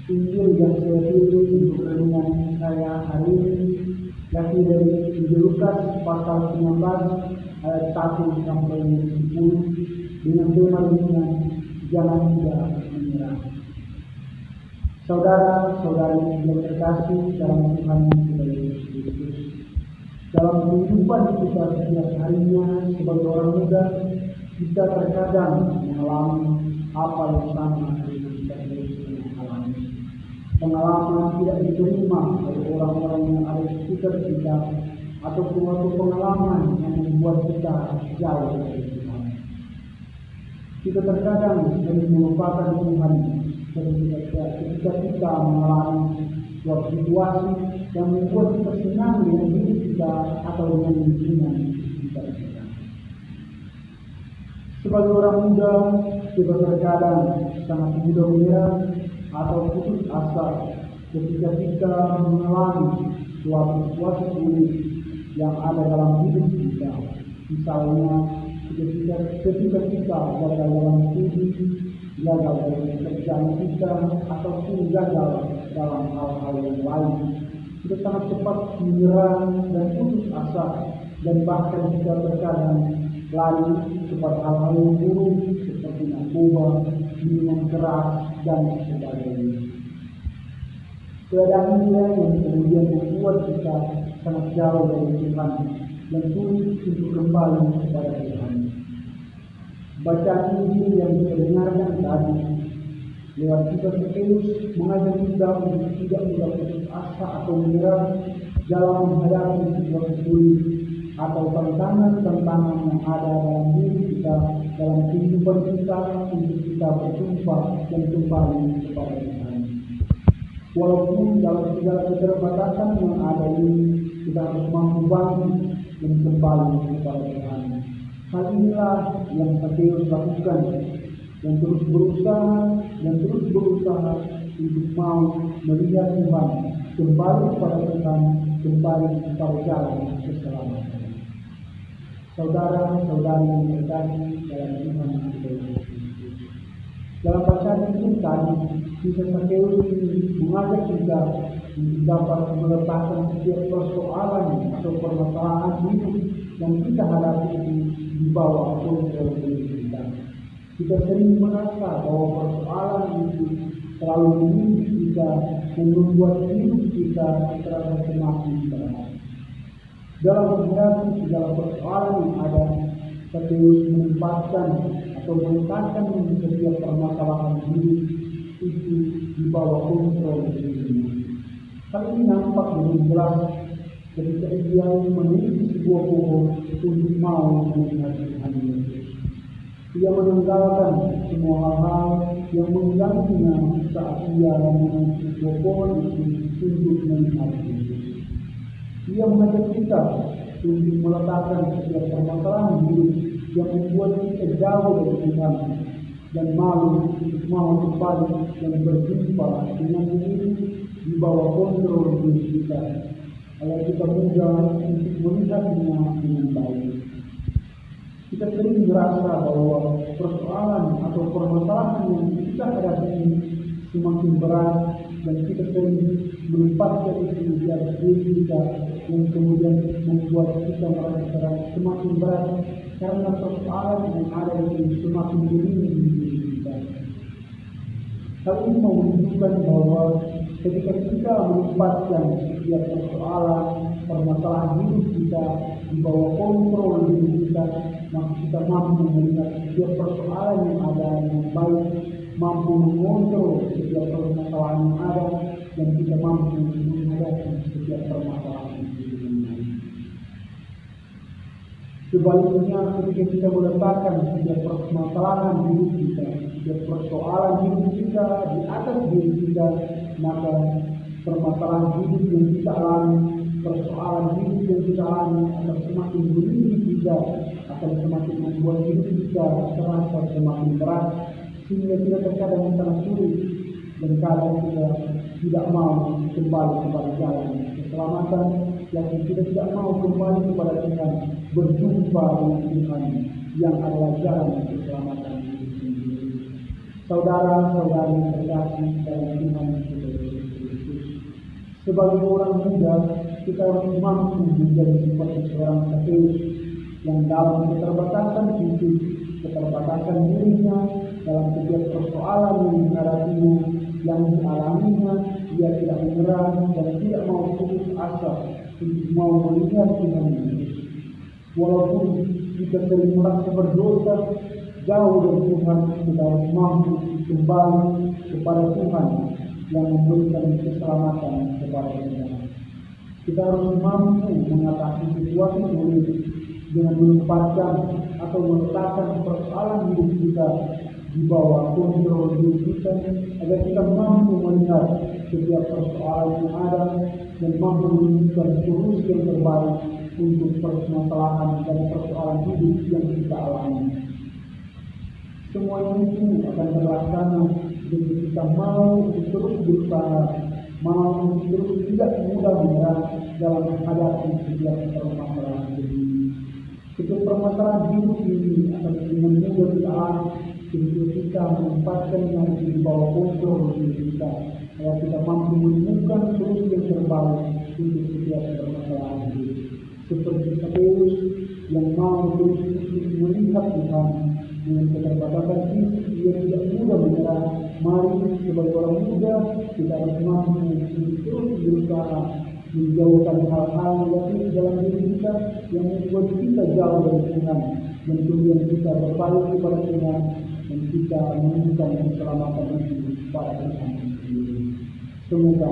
Injil yang saya pilih untuk renungan saya hari ini yakni dari Injil Lukas pasal 19 ayat 1 sampai 10 dengan tema renungan jangan tidak menyerah. Saudara-saudari yang terkasih dalam Tuhan Yesus Kristus, dalam kehidupan kita setiap harinya sebagai orang muda, kita terkadang mengalami apa yang sama dengan kita alami. Pengalaman tidak diterima oleh orang-orang yang ada di sekitar kita, atau suatu pengalaman yang membuat kita jauh dari Tuhan. Kita terkadang sering melupakan Tuhan ketika kita mengalami suatu situasi yang membuat kita senang dengan diri kita atau dengan lingkungan kita. Sebagai orang muda, kita terkadang sangat mudah menyerah atau putus asa ketika kita mengalami suatu situasi sulit yang ada dalam hidup kita. Misalnya ketika kita gagal dalam studi, gagal dalam pekerjaan kita, ataupun gagal dalam hal-hal yang lain, kita sangat cepat menyerah dan putus asa, dan bahkan kita terkadang lari kepada hal-hal yang buruk seperti narkoba, minuman keras, dan sebagainya. Keadaan ini yang kemudian membuat kita sangat jauh dari Tuhan dan sulit untuk kembali kepada Tuhan. Bacaan Injil yang kita dengarkan tadi lewat kisah Sakeus mengajak kita untuk tidak mudah putus asa atau menyerah dalam menghadapi situasi sulit atau tantangan-tantangan yang ada dalam diri kita, dalam kehidupan kita, untuk kita berjumpa dan kembali kepada Tuhan. Walaupun dalam segala keterbatasan yang ada ini, kita harus mampu bangkit dan kembali kepada Tuhan. Hal inilah yang Sakeus lakukan, dan terus berusaha untuk mau melihat Tuhan, kembali kepada Tuhan, kembali kepada jalan keselamatan. Saudara-saudari yang terkasih dalam Tuhan Yesus, dalam bacaan itu tadi, kisah Sakeus ini mengajak kita untuk dapat meletakkan setiap persoalan atau permasalahan hidup yang kita hadapi ini di bawah kontrol diri kita. Kita sering merasa bahwa persoalan itu selalu menimpa kita dan membuat hidup kita terasa semakin berat. Dalam menghadapi segala persoalan yang ada, Sakeus menempatkan atau menekankan setiap permasalahan hidup itu di bawah kontrol dirinya. Hal ini nampak dengan jelas ketika ia meniti sebuah pohon untuk mau melihat Tuhan Yesus. Ia meninggalkan semua hal-hal yang mengganggunya saat ia meniti sebuah pohon itu untuk melihat Yesus. Ia mengajak kita untuk meletakkan setiap permasalahan hidup yang membuat kita jauh dari Tuhan dan malu untuk mau kembali dan berjumpa dengan diri di bawah kontrol diri kita, agar kita mudah untuk melihatnya dengan baik. Kita sering merasa bahwa persoalan atau permasalahan yang kita hadapi ini semakin berat, dan kita sering menempatkan itu di atas diri kita, yang kemudian membuat kita merasa semakin berat karena persoalan yang ada itu semakin berlimpah di diri kita. Hal ini menunjukkan bahwa ketika kita menempatkan setiap persoalan, permasalahan hidup kita di bawah kontrol diri kita, maka kita mampu melihat setiap persoalan yang ada dengan baik, mampu mengontrol setiap permasalahan yang ada, dan kita mampu menghadapi setiap permasalahan itu dengan baik. Sebaliknya, ketika kita meletakkan setiap permasalahan hidup kita, setiap persoalan hidup kita di atas diri kita, maka permasalahan hidup yang kita alami, persoalan hidup yang kita alami akan semakin berlimpah kita, akan semakin membuat hidup kita terasa semakin berat, sehingga kita terkadang sangat sulit dan kadang kita tidak mau kembali kepada jalan keselamatan, yang kita tidak mau kembali kepada Tuhan, berjumpa dengan Tuhan yang adalah jalan keselamatan itu sendiri. Saudara-saudari terkasih dalam Tuhan Yesus Sebagai orang muda, kita harus mampu menjadi seperti seorang Sakeus yang dalam keterbatasan fisik, keterbatasan dirinya, dalam setiap persoalan yang menghadapinya, yang dialaminya, dia tidak menyerah dan tidak mau putus asa untuk mau melihat Tuhan Yesus. Walaupun kita sering merasa berdosa, jauh dari Tuhan, kita harus mampu kembali kepada Tuhan yang memberikan keselamatan kepada kita. Kita harus mampu mengatasi situasi sulit dengan menempatkan atau meletakkan persoalan hidup kita di bawah kontrol diri kita, agar kita mampu melihat setiap persoalan yang ada dan mampu menunjukkan solusi yang terbaik untuk permasalahan dan persoalan hidup yang kita alami. Semua itu akan terlaksana jika kita mau terus berusaha, mau terus tidak mudah menyerah dalam menghadapi setiap permasalahan hidup. Setiap permasalahan hidup ini akan dengan mudah dialami jika kita menempatkannya di bawah kontrol diri kita, agar kita mampu menemukan solusi yang terbaik untuk setiap permasalahan hidup. Seperti Sakeus yang mau terus melihat Tuhan dengan keterbatasan fisik, dia tidak mudah menyerah. Mari sebagai orang muda kita harus mampu terus berusaha menjauhkan hal-hal negatif dalam diri kita yang membuat kita jauh dari Tuhan, dan kemudian kita berbalik kepada Tuhan dan kita menemukan keselamatan itu pada Tuhan sendiri. Semoga